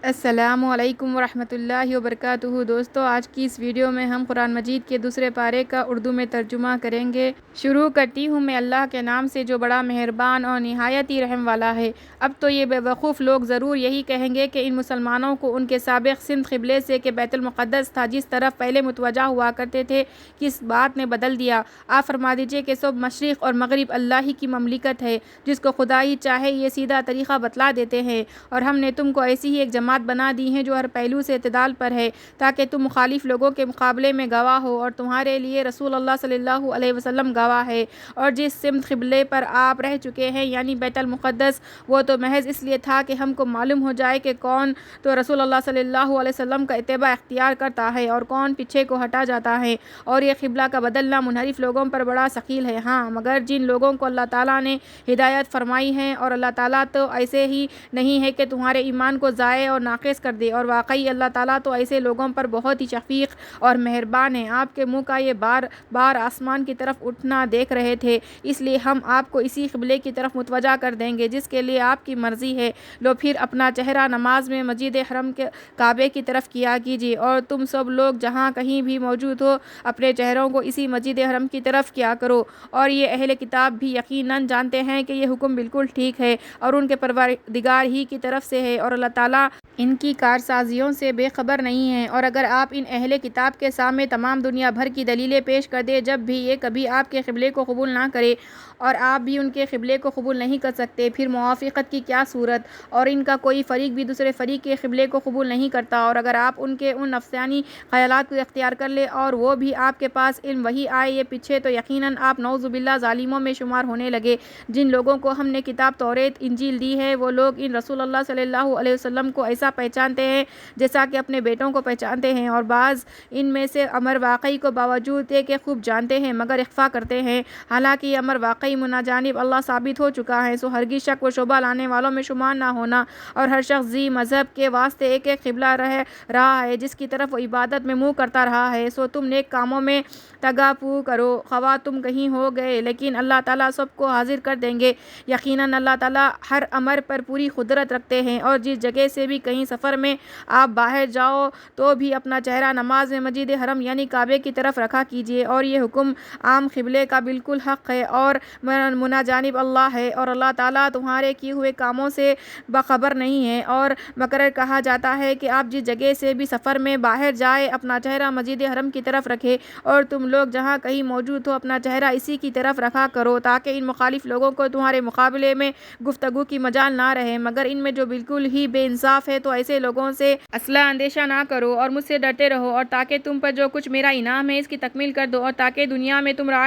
السلام علیکم ورحمۃ اللہ وبرکاتہ۔ دوستو، آج کی اس ویڈیو میں ہم قرآن مجید کے دوسرے پارے کا اردو میں ترجمہ کریں گے۔ شروع کرتی ہوں میں اللہ کے نام سے جو بڑا مہربان اور نہایت ہی رحم والا ہے۔ اب تو یہ بے وقوف لوگ ضرور یہی کہیں گے کہ ان مسلمانوں کو ان کے سابق سمت قبلے سے کہ بیت المقدس تھا جس طرف پہلے متوجہ ہوا کرتے تھے، کس بات نے بدل دیا۔ آپ فرما دیجئے کہ سب مشرق اور مغرب اللہ ہی کی مملکت ہے، جس کو خدا ہی چاہے یہ سیدھا طریقہ بتلا دیتے ہیں، اور ہم نے تم کو ایسی ہی ایک جماعت بنا دی ہیں جو ہر پہلو سے اعتدال پر ہے، تاکہ تم مخالف لوگوں کے مقابلے میں گواہ ہو، اور تمہارے لیے رسول اللہ صلی اللہ علیہ وسلم گواہ ہے۔ اور جس سمت قبلے پر آپ رہ چکے ہیں یعنی بیت المقدس، وہ تو محض اس لیے تھا کہ ہم کو معلوم ہو جائے کہ کون تو رسول اللہ صلی اللہ علیہ وسلم کا اتباع اختیار کرتا ہے اور کون پیچھے کو ہٹا جاتا ہے، اور یہ قبلہ کا بدلنا منحرف لوگوں پر بڑا ثقیل ہے۔ ہاں، مگر جن لوگوں کو اللہ تعالیٰ نے ہدایت فرمائی ہے، اور اللہ تعالیٰ تو ایسے ہی نہیں ہے کہ تمہارے ایمان کو ضائع اور ناقص کر دے، اور واقعی اللہ تعالیٰ تو ایسے لوگوں پر بہت ہی شفیق اور مہربان ہے۔ آپ کے منہ کا یہ بار بار آسمان کی طرف اٹھنا دیکھ رہے تھے، اس لیے ہم آپ کو اسی قبلے کی طرف متوجہ کر دیں گے جس کے لیے آپ کی مرضی ہے۔ لو پھر اپنا چہرہ نماز میں مسجد حرم کے کعبے کی طرف کیا کیجیے، اور تم سب لوگ جہاں کہیں بھی موجود ہو اپنے چہروں کو اسی مسجد حرم کی طرف کیا کرو۔ اور یہ اہل کتاب بھی یقیناً جانتے ہیں کہ یہ حکم بالکل ٹھیک ہے اور ان کے پروردگار ہی کی طرف سے ہے، اور اللہ تعالیٰ ان کی کارسازیوں سے بے خبر نہیں ہے۔ اور اگر آپ ان اہل کتاب کے سامنے تمام دنیا بھر کی دلیلیں پیش کر دیں، جب بھی یہ کبھی آپ کے قبلے کو قبول نہ کرے اور آپ بھی ان کے قبلے کو قبول نہیں کر سکتے، پھر موافقت کی کیا صورت؟ اور ان کا کوئی فریق بھی دوسرے فریق کے قبلے کو قبول نہیں کرتا، اور اگر آپ ان کے ان نفسانی خیالات کو اختیار کر لیں اور وہ بھی آپ کے پاس علم وحی آئے یہ پیچھے، تو یقیناً آپ نعوذ باللہ ظالموں میں شمار ہونے لگے۔ جن لوگوں کو ہم نے کتاب توریت انجیل دی ہے، وہ لوگ ان رسول اللہ صلی اللہ علیہ وسلم کو ایسا پہچانتے ہیں جیسا کہ اپنے بیٹوں کو پہچانتے ہیں، اور بعض ان میں سے امر واقعی کو باوجود کہ خوب جانتے ہیں مگر اخفا کرتے ہیں، حالانکہ یہ امر واقعی مناجانب اللہ ثابت ہو چکا ہے۔ سو ہرگز شک و شبہ لانے والوں میں شمار نہ ہونا، اور ہر شخص ذی مذہب کے واسطے ایک ایک قبلہ رہ رہا ہے جس کی طرف وہ عبادت میں منہ کرتا رہا ہے۔ سو تم نیک کاموں میں تگاپو کرو، خواہ تم کہیں ہو گئے، لیکن اللہ تعالیٰ سب کو حاضر کر دیں گے۔ یقیناً اللہ تعالیٰ ہر امر پر پوری قدرت رکھتے ہیں۔ اور جس جگہ سے بھی کہیں سفر میں آپ باہر جاؤ تو بھی اپنا چہرہ نماز میں مسجد حرم یعنی کعبے کی طرف رکھا کیجیے، اور یہ حکم عام قبلے کا بالکل حق ہے اور مناجانب اللہ ہے، اور اللہ تعالیٰ تمہارے کیے ہوئے کاموں سے باخبر نہیں ہے۔ اور مقرر کہا جاتا ہے کہ آپ جس جگہ سے بھی سفر میں باہر جائے اپنا چہرہ مسجد حرم کی طرف رکھے، اور تم لوگ جہاں کہیں موجود ہو اپنا چہرہ اسی کی طرف رکھا کرو، تاکہ ان مخالف لوگوں کو تمہارے مقابلے میں گفتگو کی مجال نہ رہے۔ مگر ان میں جو بالکل ہی بے انصاف ہے تو ایسے لوگوں سے اصلا اندیشہ نہ کرو اور مجھ سے ڈرتے رہو، اور تاکہ تم پر جو کچھ میرا انعام ہے اس کی تکمیل کر دو، اور تاکہ دنیا میں تم راہ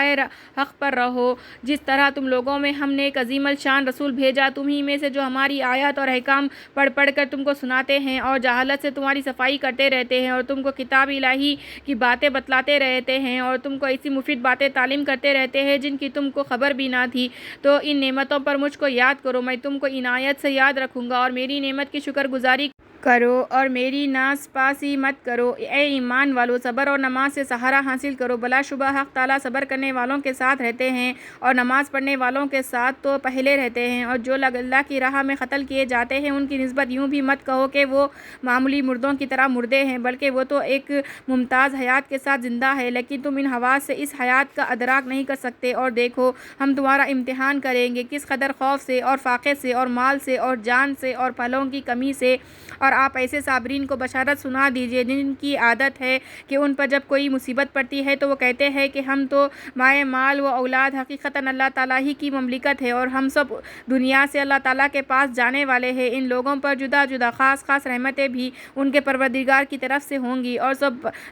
حق پر رہو۔ جس طرح تم لوگوں میں ہم نے ایک عظیم الشان رسول بھیجا، تم ہی میں سے جو ہماری آیات اور احکام پڑھ پڑھ کر تم کو سناتے ہیں اور جہالت سے تمہاری صفائی کرتے رہتے ہیں، اور تم کو کتاب الہی کی باتیں بتلاتے رہتے ہیں، اور تم کو ایسی مفید باتیں تعلیم کرتے رہتے ہیں جن کی تم کو خبر بھی نہ تھی۔ تو ان نعمتوں پر مجھ کو یاد کرو، میں تم کو عنایت سے یاد رکھوں گا، اور میری نعمت کی شکر گزاری کرو اور میری ناسپاسی مت کرو۔ اے ایمان والو، صبر اور نماز سے سہارا حاصل کرو۔ بلا شبہ حق تعالیٰ صبر کرنے والوں کے ساتھ رہتے ہیں اور نماز پڑھنے والوں کے ساتھ تو پہلے رہتے ہیں۔ اور جو لوگ اللہ کی راہ میں قتل کیے جاتے ہیں ان کی نسبت یوں بھی مت کہو کہ وہ معمولی مردوں کی طرح مردے ہیں، بلکہ وہ تو ایک ممتاز حیات کے ساتھ زندہ ہے، لیکن تم ان حواس سے اس حیات کا ادراک نہیں کر سکتے۔ اور دیکھو ہم تمہارا امتحان کریں گے کس قدر خوف سے اور فاقے سے اور مال سے اور جان سے اور پھلوں کی کمی سے، اور آپ ایسے صابرین کو بشارت سنا دیجئے جن کی عادت ہے کہ ان پر جب کوئی مصیبت پڑتی ہے تو وہ کہتے ہیں کہ ہم تو مائے مال و اولاد حقیقتاً اللہ تعالیٰ ہی کی مملکت ہے، اور ہم سب دنیا سے اللہ تعالیٰ کے پاس جانے والے ہیں۔ ان لوگوں پر جدا جدا خاص خاص رحمتیں بھی ان کے پروردگار کی طرف سے ہوں گی، اور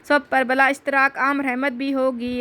سب پر بلا اشتراک عام رحمت بھی ہوگی۔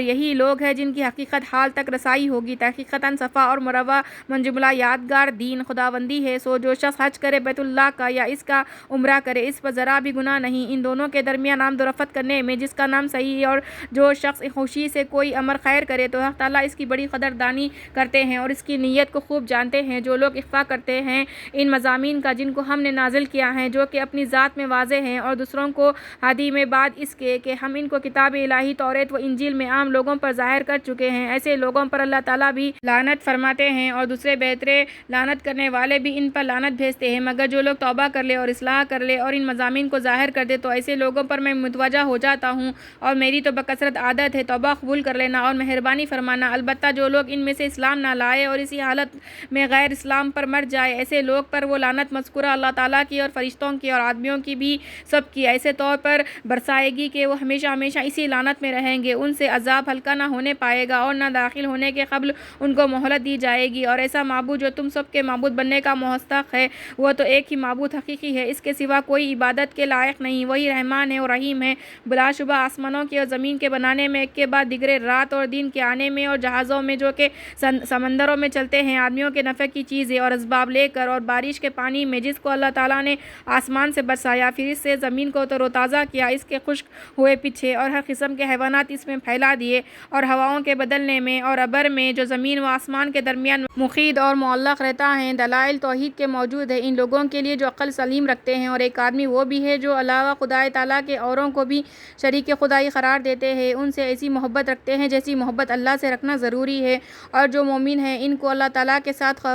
یہی لوگ ہیں جن کی حقیقت حال تک رسائی ہوگی۔ تحقیقاً صفا اور مروہ من جملہ یادگار دین خداوندی ہے۔ سو جو شخص حج کرے بیت اللہ کا یا اس کا عمرہ کرے، اس پر ذرا بھی گناہ نہیں ان دونوں کے درمیان آمد و رفت کرنے میں جس کا نام صحیح ہے۔ اور جو شخص خوشی سے کوئی امر خیر کرے تو حق تعالیٰ اس کی بڑی قدردانی کرتے ہیں اور اس کی نیت کو خوب جانتے ہیں۔ جو لوگ اخفا کرتے ہیں ان مضامین کا جن کو ہم نے نازل کیا ہے، جو کہ اپنی ذات میں واضح ہیں، اور دوسروں کو ہادی میں بعد اس کے کہ ہم ان کو کتاب الہی توریت و انجیل میں عام لوگوں پر ظاہر کر چکے ہیں، ایسے لوگوں پر اللہ تعالیٰ بھی لعنت فرماتے ہیں، اور دوسرے بہترے لعنت کرنے والے بھی ان پر لعنت بھیجتے ہیں۔ مگر جو لوگ توبہ توبہ کر لے اور اصلاح کر لے اور ان مضامین کو ظاہر کر دے تو ایسے لوگوں پر میں متوجہ ہو جاتا ہوں اور میری تو بکثرت عادت ہے توبہ قبول کر لینا اور مہربانی فرمانا۔ البتہ جو لوگ ان میں سے اسلام نہ لائے اور اسی حالت میں غیر اسلام پر مر جائے، ایسے لوگ پر وہ لعنت مذکورہ اللہ تعالیٰ کی اور فرشتوں کی اور آدمیوں کی بھی سب کی ایسے طور پر برسائے گی کہ وہ ہمیشہ ہمیشہ اسی لعنت میں رہیں گے، ان سے عذاب ہلکا نہ ہونے پائے گا اور نہ داخل ہونے کے قبل ان کو مہلت دی جائے گی۔ اور ایسا معبود جو تم سب کے معبود بننے کا مستحق ہے، وہ تو ایک ہی معبود حقیقی ہے، اس کے سوا کوئی عبادت کے لائق نہیں، وہی رحمان ہے اور رحیم ہے۔ بلا شبہ آسمانوں کے اور زمین کے بنانے میں ایک کے بعد دیگرے، رات اور دن کے آنے میں اور جہازوں میں جو کہ سمندروں میں چلتے ہیں آدمیوں کے نفع کی چیزیں اور اسباب لے کر، اور بارش کے پانی میں جس کو اللہ تعالیٰ نے آسمان سے برسایا، پھر اس سے زمین کو تر و تازہ کیا اس کے خشک ہوئے پیچھے، اور ہر قسم کے حیوانات اس میں پھیلا دیے، اور ہواؤں کے بدلنے میں اور ابر میں جو زمین و آسمان کے درمیان مقید اور معلق رہتا ہے، دلائل توحید کے موجود ہے ان لوگوں کے لیے جو عقل سلیم رکھتے ہیں۔ اور ایک آدمی وہ بھی ہے جو علاوہ خدائے تعالیٰ کے اوروں کو بھی شریک خدائی قرار دیتے ہیں، ان سے ایسی محبت رکھتے ہیں جیسی محبت اللہ سے رکھنا ضروری ہے، اور جو مومن ہیں ان کو اللہ تعالیٰ کے ساتھ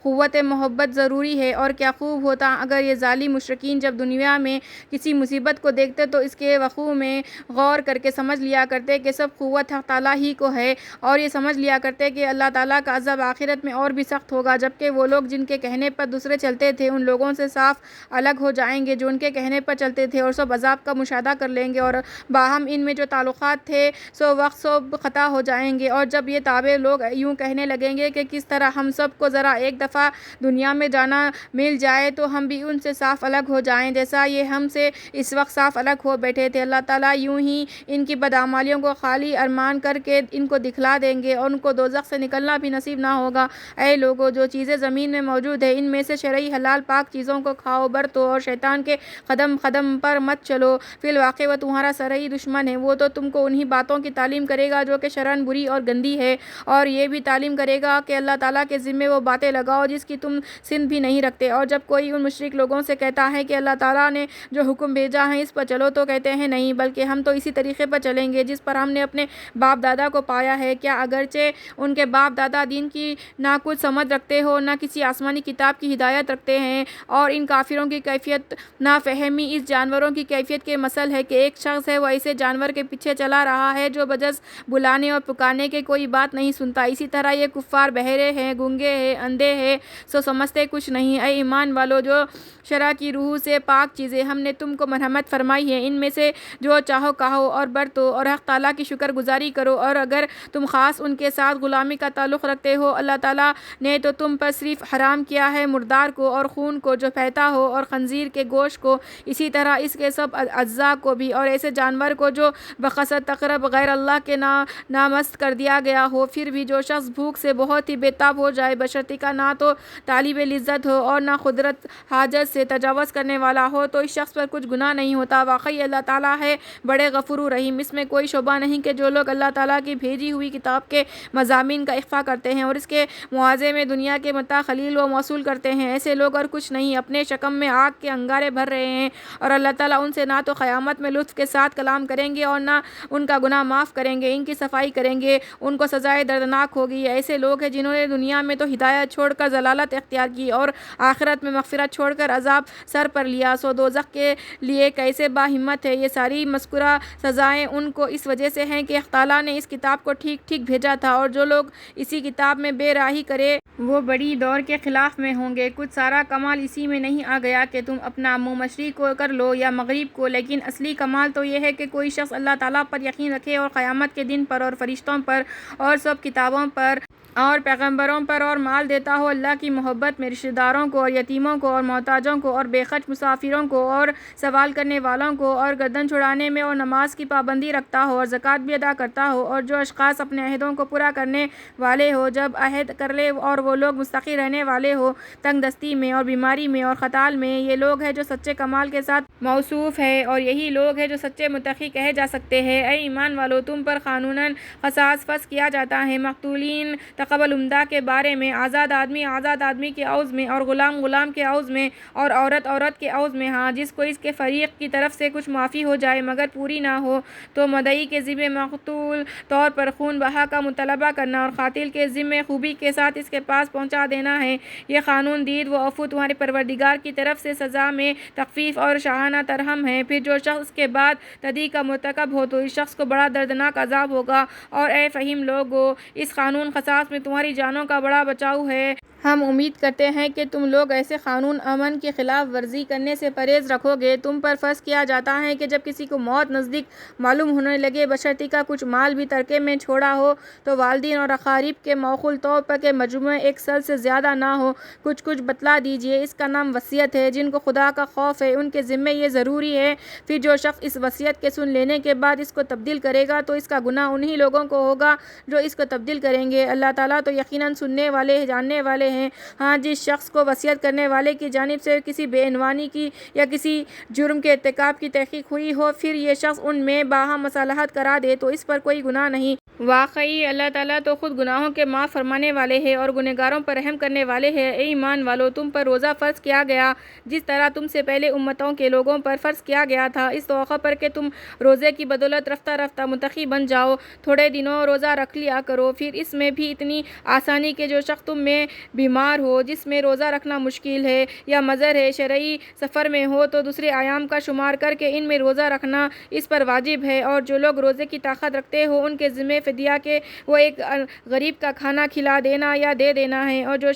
قوت محبت ضروری ہے۔ اور کیا خوب ہوتا اگر یہ ظالم مشرکین جب دنیا میں کسی مصیبت کو دیکھتے تو اس کے وقوع میں غور کر کے سمجھ لیا کرتے کہ سب قوت حق تعالیٰ ہی کو ہے، اور یہ سمجھ لیا کرتے کہ اللہ تعالیٰ کا عذاب آخرت میں اور بھی سخت ہوگا، جبکہ وہ لوگ جن کے کہنے پر دوسرے چلتے تھے ان لوگوں سے صاف الگ ہو جائیں گے جو ان کے کہنے پر چلتے تھے، اور سب عذاب کا مشاہدہ کر لیں گے، اور باہم ان میں جو تعلقات تھے سو وقت سب قطع ہو جائیں گے۔ اور جب یہ تابع لوگ یوں کہنے لگیں گے کہ کس طرح ہم سب کو ذرا ایک دفعہ دنیا میں جانا مل جائے تو ہم بھی ان سے صاف الگ ہو جائیں جیسا یہ ہم سے اس وقت صاف الگ ہو بیٹھے تھے، اللہ تعالیٰ یوں ہی ان کی بدعمالیوں کو خالی ارمان کر کے ان کو دکھلا دیں گے اور ان کو دوزخ سے نکلنا بھی نصیب نہ ہوگا۔ اے لوگو، جو چیزیں زمین میں موجود ہیں ان میں سے شرعی حلال پاک چیزوں کو کھاؤ برتو اور شیطان کے قدم قدم پر مت چلو، فی الواقع وہ تمہارا سرعی دشمن ہے، وہ تو تم کو انہی باتوں کی تعلیم کرے گا جو کہ شرعاً بری اور گندی ہے، اور یہ بھی تعلیم کرے گا کہ اللہ تعالیٰ کے ذمے وہ باتیں لگاؤ جس کی تم سند بھی نہیں رکھتے۔ اور جب کوئی ان مشرک لوگوں سے کہتا ہے کہ اللہ تعالیٰ نے جو حکم بھیجا ہے اس پر چلو تو کہتے ہیں نہیں، بلکہ ہم تو اسی طریقے پر چلیں گے جس پر ہم نے اپنے باپ دادا کو پایا ہے۔ کیا اگرچہ ان کے باپ دادا دین کی نہ کچھ سمجھ رکھتے ہو نہ کسی آسمانی کتاب کی ہدایت رکھتے ہیں، اور ان کافروں کی کیفیت نہ فہمی اس جانوروں کی کیفیت کے مثل ہے کہ ایک شخص ہے وہ ایسے جانور کے پیچھے چلا رہا ہے جو بجز بلانے اور پکارنے کے کوئی بات نہیں سنتا، اسی طرح یہ کفار بہرے ہیں، گونگے ہیں، اندھے ہیں، سو سمجھتے کچھ نہیں۔ اے ایمان والو، جو شرع کی روح سے پاک چیزیں ہم نے تم کو مرحمت فرمائی ہے ان میں سے جو چاہو کھاؤ اور برتو اور حق تعالیٰ کی شکر گزاری کرو، اور اگر تم خاص ان کے ساتھ غلامی کا تعلق رکھتے ہو، اللہ تعالیٰ نے تو تم پر صرف حرام کیا ہے مردار کو اور خون کو جو بہتا ہو اور خنزیر کے گوشت کو، اسی طرح اس کے سب اجزاء کو بھی، اور ایسے جانور کو جو بقصد تقرب غیر اللہ کے نامست کر دیا گیا ہو۔ پھر بھی جو شخص بھوک سے بہت ہی بے تاب ہو جائے بشرطیکہ نہ تو طالب لذت ہو اور نہ قدرت حاجت سے تجاوز کرنے والا ہو تو اس شخص پر کچھ گناہ نہیں ہوتا۔ واقعی اللہ تعالیٰ ہے بڑے غفور و رحیم۔ اس میں کوئی شبہ نہیں کہ جو لوگ اللہ تعالیٰ کی بھیجی ہوئی کتاب کے مضامین کا اخفا کرتے ہیں اور اس کے موازے میں دنیا کے متاع خلیل و موصول کرتے ہیں، ایسے لوگ اور کچھ نہیں اپنے شکم میں آگ کے انگارے بھر رہے ہیں، اور اللہ تعالیٰ ان سے نہ تو قیامت میں لطف کے ساتھ کلام کریں گے اور نہ ان کا گناہ معاف کریں گے، ان کی صفائی کریں گے، ان کو سزائے دردناک ہوگی۔ ایسے لوگ ہیں جنہوں نے دنیا میں تو ہدایت چھوڑ کر ضلالت اختیار کی اور آخرت میں مغفرت چھوڑ کر عذاب سر پر لیا، سو دوزخ کے لیے کیسے با ہمت ہے۔ یہ ساری مذکورہ سزائیں ان کو اس وجہ سے ہیں کہ تعالیٰ نے اس کتاب کو ٹھیک ٹھیک بھیجا تھا، اور جو لوگ اسی کتاب میں بے راہی کرے وہ بڑی دور کے خلاف میں ہوں گے۔ کچھ سارا کمال اسی میں نہیں آ گیا کہ تم اپنا منہ مشرق کو کر لو یا مغرب کو، لیکن اصلی کمال تو یہ ہے کہ کوئی شخص اللہ تعالیٰ پر یقین رکھے اور قیامت کے دن پر اور فرشتوں پر اور سب کتابوں پر اور پیغمبروں پر اور مال دیتا ہو اللہ کی محبت میں، رشتہ داروں کو اور یتیموں کو اور محتاجوں کو اور بے خرچ مسافروں کو اور سوال کرنے والوں کو اور گردن چھڑانے میں اور نماز کی پابندی رکھتا ہو اور زکوٰۃ بھی ادا کرتا ہو، اور جو اشخاص اپنے عہدوں کو پورا کرنے والے ہو جب عہد کر لے اور وہ لوگ مستقل رہنے والے ہو تنگ دستی میں اور بیماری میں اور قتال میں، یہ لوگ ہیں جو سچے کمال کے ساتھ موصوف ہے، اور یہی لوگ ہیں جو سچے متقی کہے جا سکتے ہیں۔ اے ایمان والو، تم پر قانوناً قصاص فرض کیا جاتا ہے، مقتولین قبل عمدہ کے بارے میں، آزاد آدمی کے عوض میں، اور غلام کے عوض میں، اور عورت کے عوض میں، ہاں جس کو اس کے فریق کی طرف سے کچھ معافی ہو جائے مگر پوری نہ ہو تو مدعی کے ذمے مقطوع طور پر خون بہا کا مطالبہ کرنا اور قاتل کے ذمے خوبی کے ساتھ اس کے پاس پہنچا دینا ہے۔ یہ قانون دید و عفو تمہارے پروردگار کی طرف سے سزا میں تخفیف اور شاہانہ ترحم ہے۔ پھر جو شخص اس کے بعد تدی کا مرتکب ہو تو اس شخص کو بڑا دردناک عذاب ہوگا۔ اور اے فہیم لوگو، اس قانون قصاص میں تمہاری جانوں کا بڑا بچاؤ ہے۔ ہم امید کرتے ہیں کہ تم لوگ ایسے قانون امن کی خلاف ورزی کرنے سے پرہیز رکھو گے۔ تم پر فرض کیا جاتا ہے کہ جب کسی کو موت نزدیک معلوم ہونے لگے بشرطیکہ کا کچھ مال بھی ترکے میں چھوڑا ہو تو والدین اور اقارب کے موصول طور پر کے مجموعے ایک سال سے زیادہ نہ ہو کچھ بتلا دیجیے۔ اس کا نام وصیت ہے۔ جن کو خدا کا خوف ہے ان کے ذمے یہ ضروری ہے۔ پھر جو شخص اس وصیت کے سن لینے کے بعد اس کو تبدیل کرے گا تو اس کا گناہ انہی لوگوں کو ہوگا جو اس کو تبدیل کریں گے۔ اللہ تعالیٰ تو یقیناً سننے والے جاننے والے ہیں۔ ہاں جس شخص کو وصیت کرنے والے کی جانب سے کسی بے عنوانی کی یا کسی جرم کے ارتکاب کی تحقیق ہوئی ہو پھر یہ شخص ان میں باہم مصالحت کرا دے تو اس پر کوئی گناہ نہیں۔ واقعی اللہ تعالیٰ تو خود گناہوں کے معاف فرمانے والے ہیں اور گنہگاروں پر رحم کرنے والے ہیں۔ اے ایمان والو، تم پر روزہ فرض کیا گیا جس طرح تم سے پہلے امتوں کے لوگوں پر فرض کیا گیا تھا، اس توقع پر کہ تم روزے کی بدولت رفتہ رفتہ متقی بن جاؤ۔ تھوڑے دنوں روزہ رکھ لیا کرو، پھر اس میں بھی اتنی آسانی کہ جو شخص تم میں بیمار ہو جس میں روزہ رکھنا مشکل ہے یا مضر ہے، شرعی سفر میں ہو تو دوسرے ایام کا شمار کر کے ان میں روزہ رکھنا اس پر واجب ہے۔ اور جو لوگ روزے کی طاقت رکھتے ہو ان کے ذمہ فدیہ کہ وہ ایک غریب کا کھانا کھلا دینا یا دے دینا ہے۔ اور جو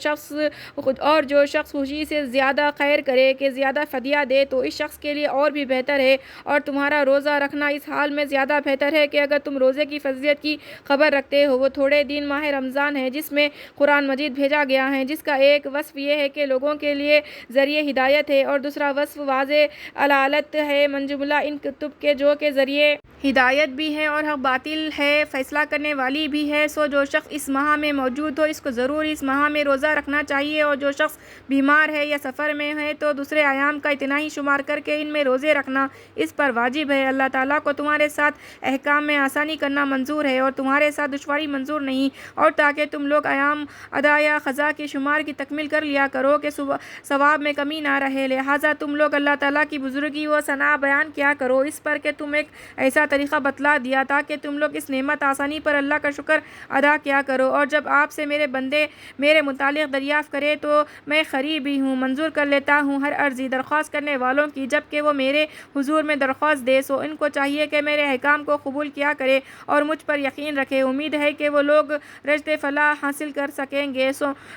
شخص خوشی سے زیادہ خیر کرے کہ زیادہ فدیہ دے تو اس شخص کے لیے اور بھی بہتر ہے۔ اور تمہارا روزہ رکھنا اس حال میں زیادہ بہتر ہے کہ اگر تم روزے کی فضیلت کی خبر رکھتے ہو۔ وہ تھوڑے دن ماہ رمضان ہے جس میں قرآن مجید بھیجا گیا ہے، جس کا ایک وصف یہ ہے کہ لوگوں کے لیے ذریعہ ہدایت ہے اور دوسرا وصف واضح علالت ہے من جملہ ان کتب کے جو کہ ذریعہ ہدایت بھی ہے اور حق باطل ہے فیصلہ کرنے والی بھی ہے۔ سو جو شخص اس ماہ میں موجود ہو اس کو ضرور اس ماہ میں روزہ رکھنا چاہیے، اور جو شخص بیمار ہے یا سفر میں ہے تو دوسرے ایام کا اتنا ہی شمار کر کے ان میں روزے رکھنا اس پر واجب ہے۔ اللہ تعالیٰ کو تمہارے ساتھ احکام میں آسانی کرنا منظور ہے اور تمہارے ساتھ دشواری منظور نہیں، اور تاکہ تم لوگ ایام ادا یا قضا کے شمار کی تکمیل کر لیا کرو کہ ثواب میں کمی نہ رہے۔ لہٰذا تم لوگ اللہ تعالیٰ کی بزرگی و ثنا بیان کیا کرو اس پر کہ تم ایک ایسا طریقہ بتلا دیا تاکہ تم لوگ اس نعمت آسانی پر اللہ کا شکر ادا کیا کرو۔ اور جب آپ سے میرے بندے میرے متعلق دریافت کرے تو میں قریب ہی ہوں، منظور کر لیتا ہوں ہر عرضی درخواست کرنے والوں کی جبکہ وہ میرے حضور میں درخواست دے۔ سو ان کو چاہیے کہ میرے احکام کو قبول کیا کرے اور مجھ پر یقین رکھے۔ امید ہے کہ وہ لوگ رشد فلاح حاصل کر سکیں گے۔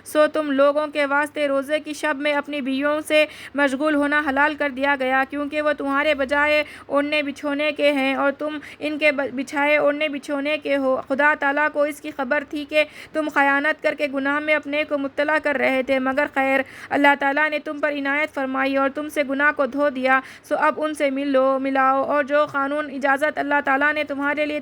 سو تم لوگوں کے واسطے روزے کی شب میں اپنی بیویوں سے مشغول ہونا حلال کر دیا گیا کیونکہ وہ تمہارے بجائے اوڑھنے بچھونے کے ہیں اور تم ان کے بجائے اوڑھنے بچھونے کے ہو۔ خدا تعالیٰ کو اس کی خبر تھی کہ تم خیانت کر کے گناہ میں اپنے کو مبتلا کر رہے تھے، مگر خیر اللہ تعالیٰ نے تم پر عنایت فرمائی اور تم سے گناہ کو دھو دیا۔ سو اب ان سے ملاؤ اور جو قانون اجازت اللہ تعالیٰ نے تمہارے لیے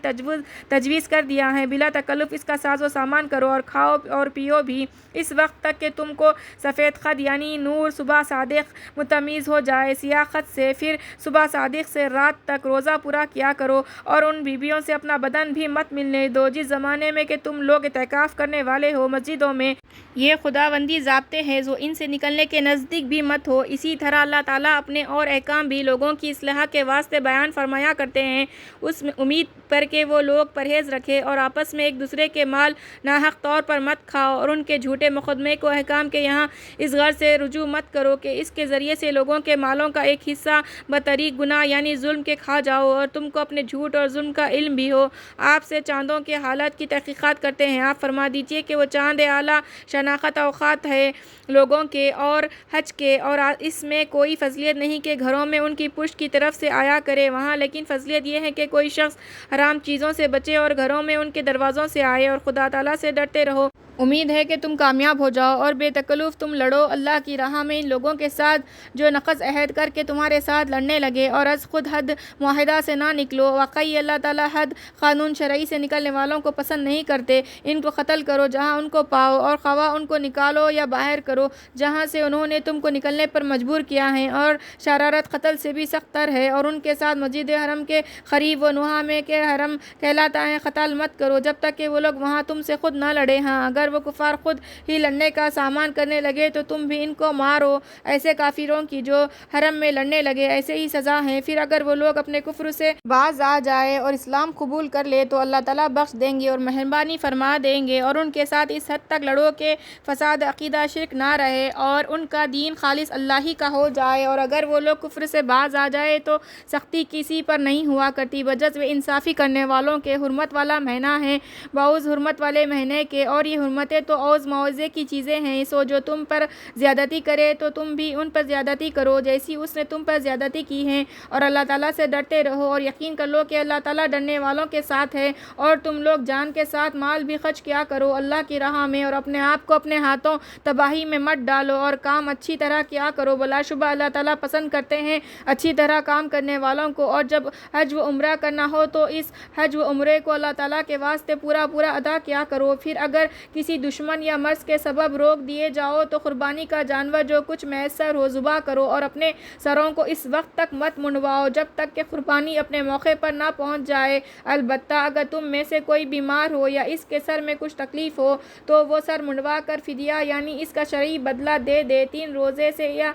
تجویز کر دیا ہے بلا تکلف اس کا ساز و سامان کرو اور کھاؤ اور پیو بھی اس وقت تک کہ تم کو سفید خط یعنی نور صبح صادق متمیز ہو جائے سیاہ خط سے، پھر صبح صادق سے رات تک روزہ پورا کیا کرو اور ان بیویوں سے اپنا بدن بھی مت ملنے دو جس زمانے میں کہ تم لوگ اعتکاف کرنے والے ہو مسجدوں میں۔ یہ خداوندی ضابطے ہیں جو ان سے نکلنے کے نزدیک بھی مت ہو۔ اسی طرح اللہ تعالیٰ اپنے اور احکام بھی لوگوں کی اصلاح کے واسطے بیان فرمایا کرتے ہیں اس امید پر کہ وہ لوگ پرہیز رکھے اور آپس میں ایک دوسرے کے مال ناحق طور پر مت کھاؤ اور ان کے جھوٹے مقدمے کو احکام کے یہاں اس غرض سے رجوع مت کرو کہ اس کے ذریعے سے لوگوں کے مالوں کا ایک حصہ بطریق گناہ یعنی ظلم کے کھا جاؤ اور تم کو اپنے جھوٹ اور ظلم کا علم بھی ہو۔ آپ سے چاندوں کے حالات کی تحقیقات کرتے ہیں، آپ فرما دیجئے کہ وہ چاند اعلیٰ شناخت اوقات ہے لوگوں کے اور حج کے، اور اس میں کوئی فضیلت نہیں کہ گھروں میں ان کی پشت کی طرف سے آیا کرے وہاں، لیکن فضیلت یہ ہے کہ کوئی شخص حرام چیزوں سے بچے اور گھروں میں ان کے دروازوں سے آئے اور خدا تعالیٰ سے ڈرتے رہو۔ امید ہے کہ تم کامیاب ہو جاؤ اور بے تکلف تم لڑو اللہ کی راہ میں ان لوگوں کے ساتھ جو نقض عہد کر کے تمہارے ساتھ لڑنے لگے اور از خود حد معاہدہ سے نہ نکلو۔ واقعی اللہ تعالیٰ حد قانون شرعی سے نکلنے والوں کو پسند نہیں کرتے۔ ان کو قتل کرو جہاں ان کو پاؤ اور خواہ ان کو نکالو یا باہر کرو جہاں سے انہوں نے تم کو نکلنے پر مجبور کیا ہے، اور شرارت قتل سے بھی سخت تر ہے۔ اور ان کے ساتھ مسجد حرم کے قریب و نواح میں کہ حرم کہلاتا ہے قتال مت کرو جب تک کہ وہ لوگ وہاں تم سے خود نہ لڑے۔ ہاں اگر اگر وہ کفار خود ہی لڑنے کا سامان کرنے لگے تو تم بھی ان کو مارو، ایسے کافروں کی جو حرم میں لڑنے لگے ایسے ہی سزا ہے۔ پھر اگر وہ لوگ اپنے کفر سے باز آ جائے اور اسلام قبول کر لے تو اللہ تعالیٰ بخش دیں گے اور مہربانی فرما دیں گے، اور ان کے ساتھ اس حد تک لڑو کہ فساد عقیدہ شرک نہ رہے اور ان کا دین خالص اللہ ہی کا ہو جائے۔ اور اگر وہ لوگ کفر سے باز آ جائے تو سختی کسی پر نہیں ہوا کرتی بجز انصافی کرنے والوں کے۔ حرمت والا مہینہ ہے باوجود حرمت والے مہینے کے، اور یہ حرمتیں تو اوز معاوضے کی چیزیں ہیں، سو جو تم پر زیادتی کرے تو تم بھی ان پر زیادتی کرو جیسی اس نے تم پر زیادتی کی ہے، اور اللہ تعالیٰ سے ڈرتے رہو اور یقین کر لو کہ اللہ تعالیٰ ڈرنے والوں کے ساتھ ہے۔ اور تم لوگ جان کے ساتھ مال بھی خرچ کیا کرو اللہ کی راہ میں، اور اپنے آپ کو اپنے ہاتھوں تباہی میں مت ڈالو، اور کام اچھی طرح کیا کرو، بلا شبہ اللہ تعالیٰ پسند کرتے ہیں اچھی طرح کام کرنے والوں کو۔ اور جب حج و عمرہ کرنا ہو تو اس حج و عمرے کو اللہ تعالیٰ کے واسطے پورا ادا کیا کرو۔ پھر اگر کسی دشمن یا مرض کے سبب روک دیے جاؤ تو قربانی کا جانور جو کچھ میسر ہو ذبح کرو، اور اپنے سروں کو اس وقت تک مت منڈواؤ جب تک کہ قربانی اپنے موقع پر نہ پہنچ جائے۔ البتہ اگر تم میں سے کوئی بیمار ہو یا اس کے سر میں کچھ تکلیف ہو تو وہ سر منڈوا کر فدیہ یعنی اس کا شرعی بدلہ دے دے، 3 روزے سے یا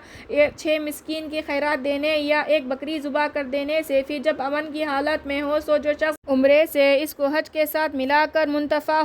6 مسکین کی خیرات دینے یا 1 بکری ذبح کر دینے سے۔ پھر جب امن کی حالت میں ہو سو جو شخص عمرے سے اس کو حج کے ساتھ ملا کر منتفع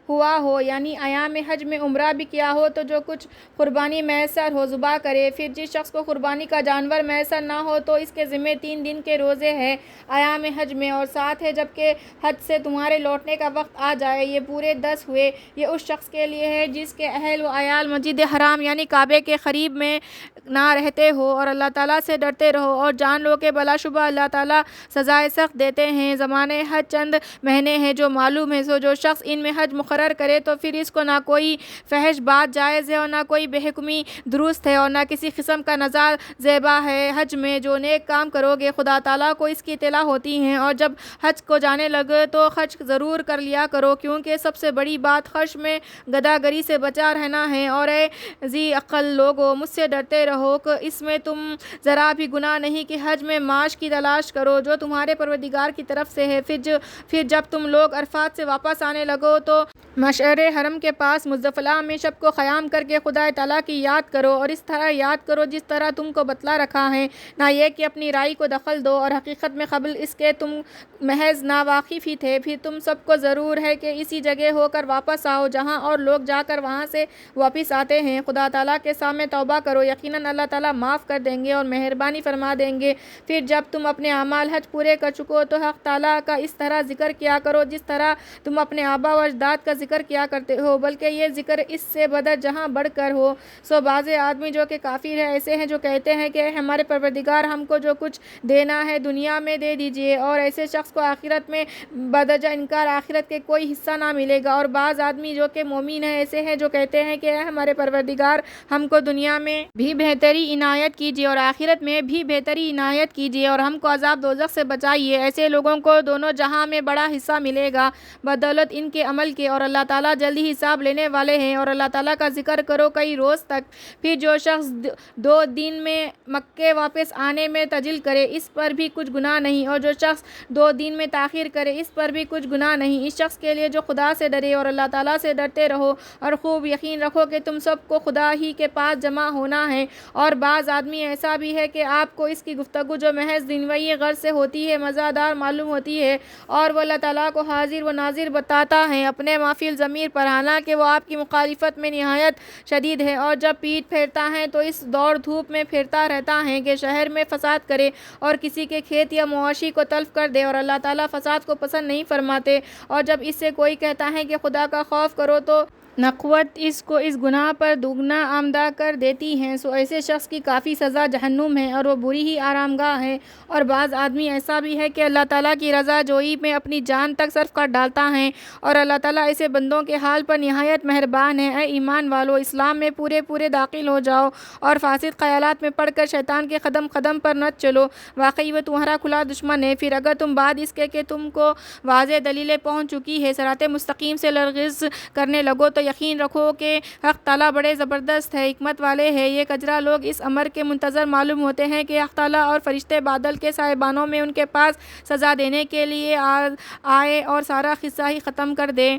ہوا ہو یعنی ایام حج میں عمرہ بھی کیا ہو تو جو کچھ قربانی میسر ہو ذبح کرے۔ پھر جس شخص کو قربانی کا جانور میسر نہ ہو تو اس کے ذمہ 3 دن کے روزے ہیں ایام حج میں، اور ساتھ ہے جب کہ حج سے تمہارے لوٹنے کا وقت آ جائے، یہ پورے 10 ہوئے۔ یہ اس شخص کے لیے ہے جس کے اہل و عیال مسجد حرام یعنی کعبے کے قریب میں نہ رہتے ہو، اور اللہ تعالیٰ سے ڈرتے رہو اور جان لو کہ بلا شبہ اللہ تعالیٰ سزائے سخت دیتے ہیں۔ زمانے حج چند مہینے ہیں جو معلوم ہے، سو جو شخص ان میں حج مقرر کرے تو پھر اس کو نہ کوئی فحش بات جائز ہے اور نہ کوئی بے حکمی درست ہے اور نہ کسی قسم کا نظار زیبا ہے۔ حج میں جو نیک کام کرو گے خدا تعالیٰ کو اس کی اطلاع ہوتی ہے، اور جب حج کو جانے لگے تو خرچ ضرور کر لیا کرو کیونکہ سب سے بڑی بات خرچ میں گداگری سے بچا رہنا ہے۔ اور اے ذی عقل لوگو مجھ سے ڈرتے رہو کہ اس میں تم ذرا بھی گناہ نہیں کہ حج میں معاش کی تلاش کرو جو تمہارے پروردگار کی طرف سے ہے۔ پھر جب تم لوگ عرفات سے واپس آنے لگو تو مشعر حرم کے پاس مزدلفہ میں شب کو قیام کر کے خدا تعالیٰ کی یاد کرو اور اس طرح یاد کرو جس طرح تم کو بتلا رکھا ہے، نہ یہ کہ اپنی رائے کو دخل دو، اور حقیقت میں قبل اس کے تم محض ناواقف ہی تھے۔ پھر تم سب کو ضرور ہے کہ اسی جگہ ہو کر واپس آؤ جہاں اور لوگ جا کر وہاں سے واپس آتے ہیں۔ خدا تعالیٰ کے سامنے توبہ کرو، یقیناً اللہ تعالیٰ معاف کر دیں گے اور مہربانی فرما دیں گے۔ پھر جب تم اپنے اعمال حج پورے کر چکو تو حق تعالیٰ کا اس طرح ذکر کیا کرو جس طرح تم اپنے آبا و اجداد کا ذکر کیا کرتے ہو، بلکہ یہ ذکر اس سے بدر جہاں بڑھ کر ہو۔ سو بعض آدمی جو کہ کافر ہے ایسے ہیں جو کہتے ہیں کہ ہمارے پروردگار ہم کو جو کچھ دینا ہے دنیا میں دے دیجئے، اور ایسے شخص کو آخرت میں بدرجہ انکار آخرت کے کوئی حصہ نہ ملے گا۔ اور بعض آدمی جو کہ مومن ہیں ایسے ہیں جو کہتے ہیں کہ ہمارے پروردگار ہم کو دنیا میں بھی بہتری عنایت کیجیے اور آخرت میں بھی بہتری عنایت کیجیے اور ہم کو عذاب دوزخ سے بچائیے۔ ایسے لوگوں کو دونوں جہاں میں بڑا حصہ ملے گا بدولت ان کے عمل کے، اور اللہ تعالیٰ جلدی حساب لینے والے ہیں۔ اور اللہ تعالیٰ کا ذکر کرو کئی روز تک۔ پھر جو شخص 2 دن میں مکے واپس آنے میں تعجیل کرے اس پر بھی کچھ گناہ نہیں، اور جو شخص 2 دن میں تاخیر کرے اس پر بھی کچھ گناہ نہیں۔ اس شخص کے لیے جو خدا سے ڈرے اور اللہ تعالیٰ سے ڈرتے رہو اور خوب یقین رکھو کہ تم سب کو خدا ہی کے پاس جمع ہونا ہے۔ اور بعض آدمی ایسا بھی ہے کہ آپ کو اس کی گفتگو جو محض دنیوی غرض سے ہوتی ہے مزہ دار معلوم ہوتی ہے، اور وہ اللہ تعالیٰ کو حاضر و ناظر بتاتا ہے اپنے مافی الضمیر پر، حالانکہ وہ آپ کی مخالفت میں نہایت شدید ہے۔ اور جب پیٹ پھیرتا ہے تو اس دوڑ دھوپ میں پھرتا رہتا ہے کہ شہر میں فساد کرے اور کسی کے کھیت یا مواشی کو تلف کر دے، اور اللہ تعالیٰ فساد کو پسند نہیں فرماتے۔ اور جب اس سے کوئی کہتا ہے کہ خدا کا خوف کرو تو نقوت اس کو اس گناہ پر دوگنا آمدہ کر دیتی ہیں، سو ایسے شخص کی کافی سزا جہنم ہے اور وہ بری ہی آرام گاہ ہے۔ اور بعض آدمی ایسا بھی ہے کہ اللہ تعالیٰ کی رضا جوئی میں اپنی جان تک صرف کر ڈالتا ہے، اور اللہ تعالیٰ ایسے بندوں کے حال پر نہایت مہربان ہے۔ اے ایمان والو، اسلام میں پورے داخل ہو جاؤ اور فاسد خیالات میں پڑھ کر شیطان کے قدم قدم پر نہ چلو، واقعی وہ تمہارا کھلا دشمن ہے۔ پھر اگر تم بعد اس کے کہ تم کو واضح دلیلیں پہنچ چکی ہے صراط مستقیم سے لرزش کرنے لگو تو یقین رکھو کہ حق تعالیٰ بڑے زبردست ہے، حکمت والے ہیں۔ یہ کجرا لوگ اس امر کے منتظر معلوم ہوتے ہیں کہ حق تعالیٰ اور فرشتے بادل کے سائبانوں میں ان کے پاس سزا دینے کے لیے آئے اور سارا قصہ ہی ختم کر دے۔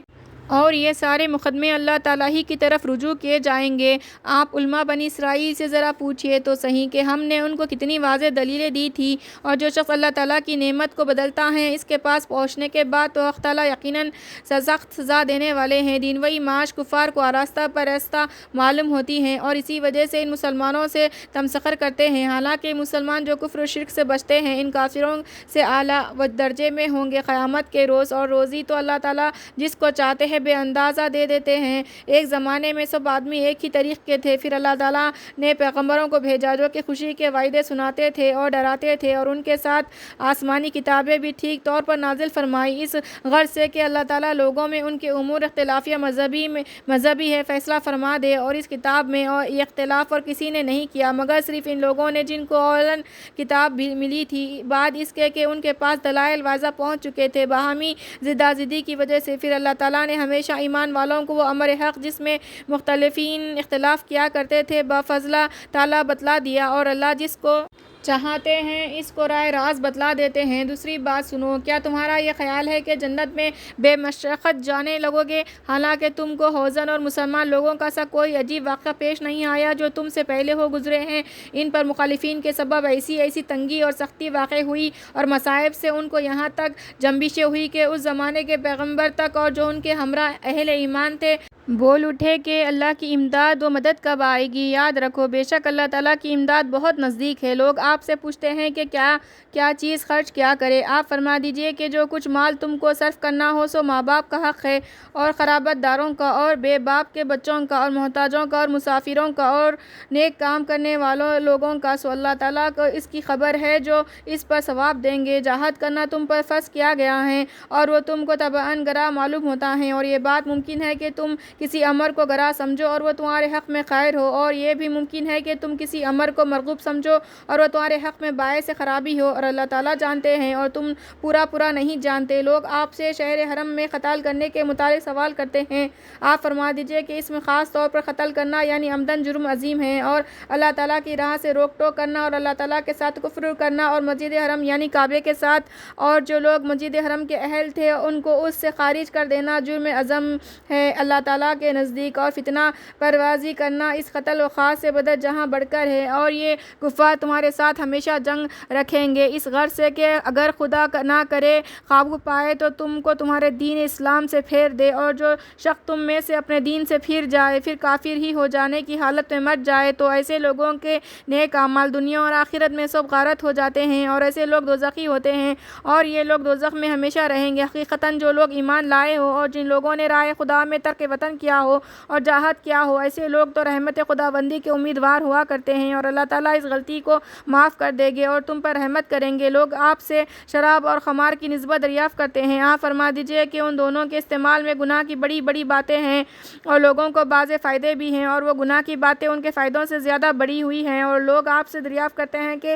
اور یہ سارے مقدمے اللہ تعالیٰ ہی کی طرف رجوع کیے جائیں گے۔ آپ علماء بنی اسرائیل سے ذرا پوچھئے تو صحیح کہ ہم نے ان کو کتنی واضح دلیلیں دی تھی، اور جو شخص اللہ تعالیٰ کی نعمت کو بدلتا ہے اس کے پاس پہنچنے کے بعد تو اللہ تعالیٰ یقیناً سخت سزا دینے والے ہیں۔ دینوی معاش کفار کو آراستہ پرستہ معلوم ہوتی ہیں اور اسی وجہ سے ان مسلمانوں سے تمسخر کرتے ہیں، حالانکہ مسلمان جو کفر و شرک سے بچتے ہیں ان کافروں سے اعلیٰ درجے میں ہوں گے قیامت کے روز۔ اور روزی تو اللہ تعالیٰ جس کو چاہتے ہیں بے اندازہ دے دیتے ہیں۔ ایک زمانے میں سب آدمی ایک ہی طریق کے تھے، پھر اللہ تعالیٰ نے پیغمبروں کو بھیجا جو کہ خوشی کے وعدے سناتے تھے اور ڈراتے تھے، اور ان کے ساتھ آسمانی کتابیں بھی ٹھیک طور پر نازل فرمائی، اس غرض سے کہ اللہ تعالیٰ لوگوں میں ان کے امور اختلافیہ مذہبی ہے فیصلہ فرما دے۔ اور اس کتاب میں یہ اختلاف اور کسی نے نہیں کیا مگر صرف ان لوگوں نے جن کو اولاً کتاب بھی ملی تھی، بعد اس کے کہ ان کے پاس دلائل واضح پہنچ چکے تھے، باہمی زدہ زدی کی وجہ سے۔ پھر اللہ تعالیٰ نے ہمیشہ ایمان والوں کو وہ امر حق جس میں مختلفین اختلاف کیا کرتے تھے بفضلہ تعالیٰ بتلا دیا، اور اللہ جس کو چاہتے ہیں اس کو راہ راست بتلا دیتے ہیں۔ دوسری بات سنو، کیا تمہارا یہ خیال ہے کہ جنت میں بے مشقت جانے لگو گے، حالانکہ تم کو حوضن اور مسلمان لوگوں کا سا کوئی عجیب واقعہ پیش نہیں آیا جو تم سے پہلے ہو گزرے ہیں؟ ان پر مخالفین کے سبب ایسی تنگی اور سختی واقع ہوئی اور مصائب سے ان کو یہاں تک جنبشیں ہوئی کہ اس زمانے کے پیغمبر تک اور جو ان کے ہمراہ اہل ایمان تھے بول اٹھے کہ اللہ کی امداد و مدد کب آئے گی۔ یاد رکھو بے شک اللہ تعالیٰ کی امداد بہت نزدیک ہے۔ لوگ آپ سے پوچھتے ہیں کہ کیا چیز خرچ کیا کرے، آپ فرما دیجئے کہ جو کچھ مال تم کو صرف کرنا ہو سو ماں باپ کا حق ہے اور قرابت داروں کا اور بے باپ کے بچوں کا اور محتاجوں کا اور مسافروں کا اور نیک کام کرنے والوں لوگوں کا، سو اللہ تعالیٰ کو اس کی خبر ہے جو اس پر ثواب دیں گے۔ جہاد کرنا تم پر فرض کیا گیا ہے اور وہ تم کو طبعاً گراں معلوم ہوتا ہے، اور یہ بات ممکن ہے کہ تم کسی امر کو گراں سمجھو اور وہ تمہارے حق میں خیر ہو، اور یہ بھی ممکن ہے کہ تم کسی امر کو مرغوب سمجھو اور وہ تمہارے حق میں باعث خرابی ہو، اور اللہ تعالیٰ جانتے ہیں اور تم پورا نہیں جانتے۔ لوگ آپ سے شہر حرم میں قتال کرنے کے متعلق سوال کرتے ہیں، آپ فرما دیجئے کہ اس میں خاص طور پر قتل کرنا یعنی عمدن جرم عظیم ہے، اور اللہ تعالیٰ کی راہ سے روک ٹوک کرنا اور اللہ تعالیٰ کے ساتھ کفر کرنا اور مسجد حرم یعنی کعبے کے ساتھ اور جو لوگ مسجد حرم کے اہل تھے ان کو اس سے خارج کر دینا جرم عظیم ہے اللہ تعالیٰ کے نزدیک، اور فتنہ پروازی کرنا اس قتل و خاص سے بدتر جہاں بڑھ کر ہے، اور یہ کفار تمہارے ساتھ ہمیشہ جنگ رکھیں گے اس غرض سے کہ اگر خدا نہ کرے قابو پائے تو تم کو تمہارے دین اسلام سے پھیر دے، اور جو شخص تم میں سے اپنے دین سے پھر جائے پھر کافر ہی ہو جانے کی حالت میں مر جائے تو ایسے لوگوں کے نیک اعمال دنیا اور آخرت میں سب غارت ہو جاتے ہیں، اور ایسے لوگ دوزخی ہوتے ہیں اور یہ لوگ دوزخ میں ہمیشہ رہیں گے۔ حقیقتاً جو لوگ ایمان لائے ہو اور جن لوگوں نے راہ خدا میں ترک وطن کیا ہو اور جہاد کیا ہو، ایسے لوگ تو رحمت خداوندی کے امیدوار ہوا کرتے ہیں، اور اللہ تعالیٰ اس غلطی کو معاف کر دیں گے اور تم پر رحمت کریں گے۔ لوگ آپ سے شراب اور خمار کی نسبت دریافت کرتے ہیں، آپ فرما دیجئے کہ ان دونوں کے استعمال میں گناہ کی بڑی باتیں ہیں اور لوگوں کو بعض فائدے بھی ہیں، اور وہ گناہ کی باتیں ان کے فائدوں سے زیادہ بڑی ہوئی ہیں، اور لوگ آپ سے دریافت کرتے ہیں کہ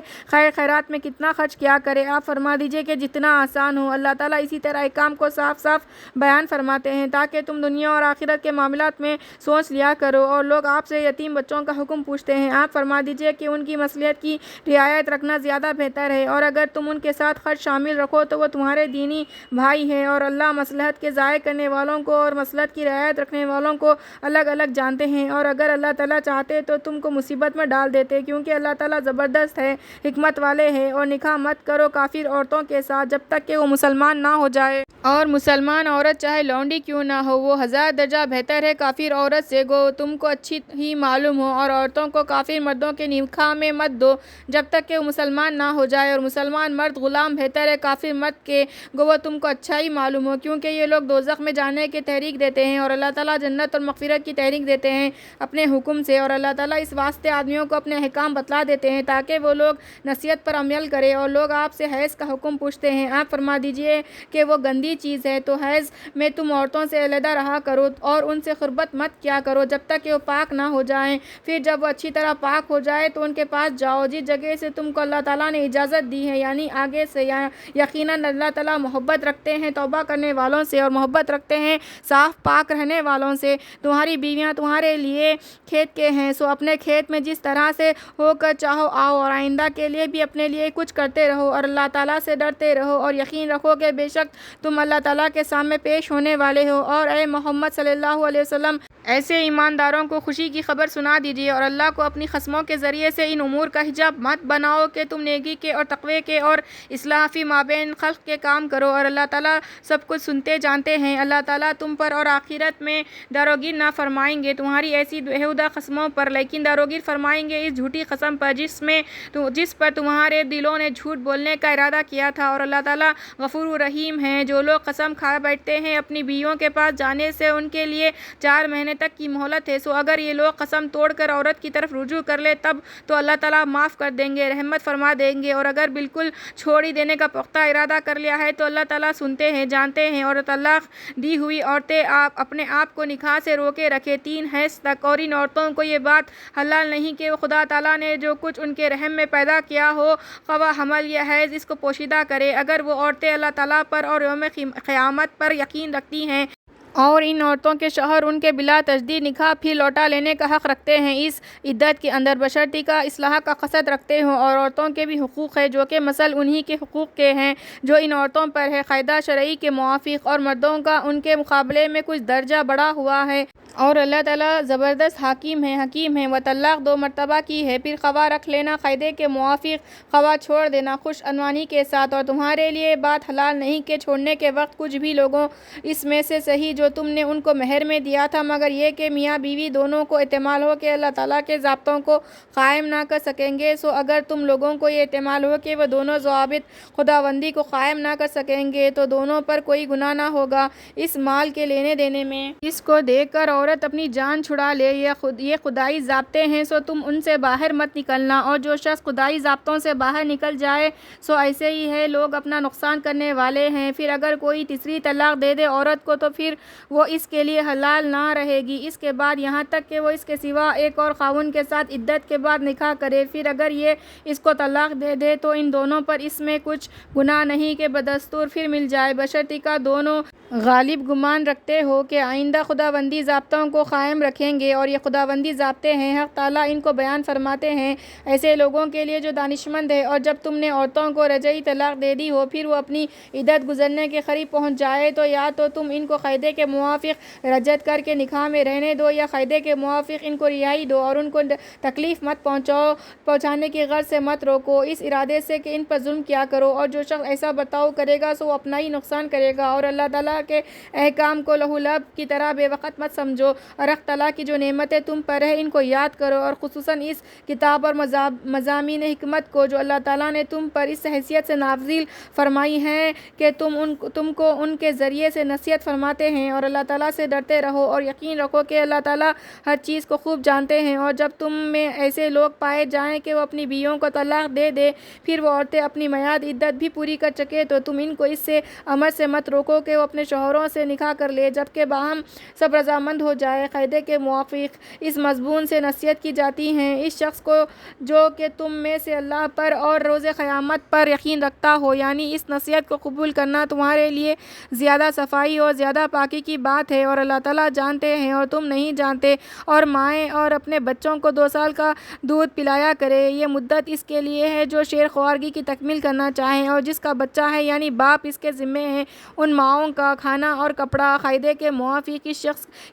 خیرات میں کتنا خرچ کیا کرے، آپ فرما دیجئے کہ جتنا آسان ہو۔ اللہ تعالیٰ اسی طرح احکام کو صاف بیان فرماتے ہیں تاکہ تم دنیا اور آخرت کے معاملات میں سوچ لیا کرو، اور لوگ آپ سے یتیم بچوں کا حکم پوچھتے ہیں، آپ فرما دیجئے کہ ان کی مصلحت کی رعایت رکھنا زیادہ بہتر ہے، اور اگر تم ان کے ساتھ خرچ شامل رکھو تو وہ تمہارے دینی بھائی ہیں، اور اللہ مصلحت کے ضائع کرنے والوں کو اور مصلحت کی رعایت رکھنے والوں کو الگ جانتے ہیں، اور اگر اللہ تعالیٰ چاہتے تو تم کو مصیبت میں ڈال دیتے، کیونکہ اللہ تعالیٰ زبردست ہے، حکمت والے ہیں۔ اور نکاح مت کرو کافر عورتوں کے ساتھ جب تک کہ وہ مسلمان نہ ہو جائے، اور مسلمان عورت چاہے لونڈی کیوں نہ ہو وہ 1000 درجہ بہتر ہے کافر عورت سے، گو تم کو اچھی ہی معلوم ہو، اور عورتوں کو کافر مردوں کے نکاح میں مت دو جب تک کہ وہ مسلمان نہ ہو جائے، اور مسلمان مرد غلام بہتر ہے کافر مرد کے، گو وہ تم کو اچھا ہی معلوم ہو، کیونکہ یہ لوگ دوزخ میں جانے کی تحریک دیتے ہیں اور اللہ تعالیٰ جنت اور مغفرت کی تحریک دیتے ہیں اپنے حکم سے، اور اللہ تعالیٰ اس واسطے آدمیوں کو اپنے احکام بتلا دیتے ہیں تاکہ وہ لوگ نصیحت پر عمل کرے، اور لوگ آپ سے حیض کا حکم پوچھتے ہیں، آپ فرما دیجئے کہ وہ گندی چیز ہے، تو حیض میں تم عورتوں سے علیحدہ رہا کرو، اور اور ان سے قربت مت کیا کرو جب تک کہ وہ پاک نہ ہو جائیں۔ پھر جب وہ اچھی طرح پاک ہو جائے تو ان کے پاس جاؤ جس جگہ سے تم کو اللہ تعالیٰ نے اجازت دی ہے، یعنی آگے سے۔ یقیناً اللہ تعالیٰ محبت رکھتے ہیں توبہ کرنے والوں سے اور محبت رکھتے ہیں صاف پاک رہنے والوں سے۔ تمہاری بیویاں تمہارے لیے کھیت کے ہیں، سو اپنے کھیت میں جس طرح سے ہو کر چاہو آؤ، اور آئندہ کے لیے بھی اپنے لیے کچھ کرتے رہو اور اللہ تعالیٰ سے ڈرتے رہو، اور یقین رکھو کہ بے شک تم اللہ تعالیٰ کے سامنے پیش ہونے والے ہو۔ اور اے محمد صلی اللہ علیہ وسلم، ایسے ایمانداروں کو خوشی کی خبر سنا دیجیے اور اللہ کو اپنی قسموں کے ذریعے سے ان امور کا حجاب مت بناؤ کہ تم نیکی کے اور تقوی کے اور اصلاح فی مابین خلق کے کام کرو، اور اللہ تعالیٰ سب کچھ سنتے جانتے ہیں۔ اللہ تعالیٰ تم پر اور آخرت میں داروگیر نہ فرمائیں گے تمہاری ایسی بیہودہ قسموں پر، لیکن داروگیر فرمائیں گے اس جھوٹی قسم پر جس پر تمہارے دلوں نے جھوٹ بولنے کا ارادہ کیا تھا، اور اللہ تعالیٰ غفور رحیم ہے۔ جو لوگ قسم کھا بیٹھتے ہیں اپنی بیویوں کے پاس جانے سے، ان کے لیے 4 مہینے تک کی مہلت ہے، سو اگر یہ لوگ قسم توڑ کر عورت کی طرف رجوع کر لے تب تو اللہ تعالیٰ معاف کر دیں گے، رحمت فرما دیں گے، اور اگر بالکل چھوڑ ہی دینے کا پختہ ارادہ کر لیا ہے تو اللہ تعالیٰ سنتے ہیں جانتے ہیں۔ اور طلاق دی ہوئی عورتیں اپنے آپ کو نکاح سے روکے رکھے 3 حیض تک، اور ان عورتوں کو یہ بات حلال نہیں کہ وہ خدا تعالیٰ نے جو کچھ ان کے رحم میں پیدا کیا ہو، خواہ حمل یا حیض، اس کو پوشیدہ کرے۔ اگر وہ عورتیں اللہ تعالیٰ پر اور یوم قیامت پر یقین رکھتی ہیں، اور ان عورتوں کے شوہر ان کے بلا تجدید نکاح پھر لوٹا لینے کا حق رکھتے ہیں اس عدت کے اندر، بشرطیکہ کا اصلاح کا قصد رکھتے ہوں، اور عورتوں کے بھی حقوق ہے جو کہ مثل انہی کے حقوق کے ہیں جو ان عورتوں پر ہے قاعدہ شرعی کے موافق، اور مردوں کا ان کے مقابلے میں کچھ درجہ بڑھا ہوا ہے، اور اللہ تعالیٰ زبردست حاکم ہے حکیم ہے۔ وہ طلاق 2 مرتبہ کی ہے، پھر خواہ رکھ لینا قاعدے کے موافق، خواہ چھوڑ دینا خوش عنوانی کے ساتھ، اور تمہارے لیے بات حلال نہیں کہ چھوڑنے کے وقت کچھ بھی لوگوں اس میں سے صحیح جو تم نے ان کو مہر میں دیا تھا، مگر یہ کہ میاں بیوی دونوں کو احتمال ہو کہ اللہ تعالیٰ کے ضابطوں کو قائم نہ کر سکیں گے، سو اگر تم لوگوں کو یہ احتمال ہو کہ وہ دونوں ضوابط خداوندی کو قائم نہ کر سکیں گے تو دونوں پر کوئی گناہ نہ ہوگا اس مال کے لینے دینے میں۔ اس کو دیکھ کر عورت اپنی جان چھڑا لے، یہ خدائی ضابطے ہیں، سو تم ان سے باہر مت نکلنا، اور جو شخص خدائی ضابطوں سے باہر نکل جائے سو ایسے ہی ہے لوگ اپنا نقصان کرنے والے ہیں۔ پھر اگر کوئی تیسری طلاق دے دے عورت کو تو پھر وہ اس کے لیے حلال نہ رہے گی اس کے بعد، یہاں تک کہ وہ اس کے سوا ایک اور خاوند کے ساتھ عدت کے بعد نکاح کرے۔ پھر اگر یہ اس کو طلاق دے دے تو ان دونوں پر اس میں کچھ گناہ نہیں کہ بدستور پھر مل جائے، بشرطیکہ دونوں غالب گمان رکھتے ہو کہ آئندہ خداوندی ضابطوں کو قائم رکھیں گے، اور یہ خداوندی ضابطے ہیں حق تعالیٰ ان کو بیان فرماتے ہیں ایسے لوگوں کے لیے جو دانشمند ہے۔ اور جب تم نے عورتوں کو رجعی طلاق دے دی ہو، پھر وہ اپنی عدت گزرنے کے قریب پہنچ جائے تو یا تو تم ان کو قاعدے کے موافق رجعت کر کے نکاح میں رہنے دو، یا قاعدے کے موافق ان کو رہائی دو، اور ان کو تکلیف مت پہنچانے کی غرض سے مت روکو اس ارادے سے کہ ان پر ظلم کیا کرو، اور جو شخص ایسا برتاؤ کرے گا سو وہ اپنا ہی نقصان کرے گا، اور اللہ تعالیٰ کے احکام کو لہو لعب کی طرح بے وقت مت سمجھو، اور حق تعالیٰ کی جو نعمتیں تم پر ہیں ان کو یاد کرو، اور خصوصاً اس کتاب اور مضامین حکمت کو جو اللہ تعالیٰ نے تم پر اس حیثیت سے نازل فرمائی ہیں کہ تم کو ان کے ذریعے سے نصیحت فرماتے ہیں، اور اللہ تعالیٰ سے ڈرتے رہو اور یقین رکھو کہ اللہ تعالیٰ ہر چیز کو خوب جانتے ہیں۔ اور جب تم میں ایسے لوگ پائے جائیں کہ وہ اپنی بیویوں کو طلاق دے دے، پھر وہ عورتیں اپنی میعاد عدت بھی پوری کر چکے تو تم ان کو اس سے امر سے مت روکو کہ وہ اپنے شوہروں سے نکاح کر لے جبکہ باہم سب رضامند ہو جائے۔ قاعدے کے موافق اس مضمون سے نصیحت کی جاتی ہے اس شخص کو جو کہ تم میں سے اللہ پر اور روز قیامت پر یقین رکھتا ہو، یعنی اس نصیحت کو قبول کرنا تمہارے لیے زیادہ صفائی اور زیادہ پاکی کی بات ہے، اور اللہ تعالیٰ جانتے ہیں اور تم نہیں جانتے۔ اور مائیں اور اپنے بچوں کو 2 سال کا دودھ پلایا کرے، یہ مدت اس کے لیے ہے جو شیر خوارگی کی تکمیل کرنا چاہیں، اور جس کا بچہ ہے یعنی باپ اس کے ذمے ہے ان ماؤں کا کھانا اور کپڑا۔ قاعدے کے موافق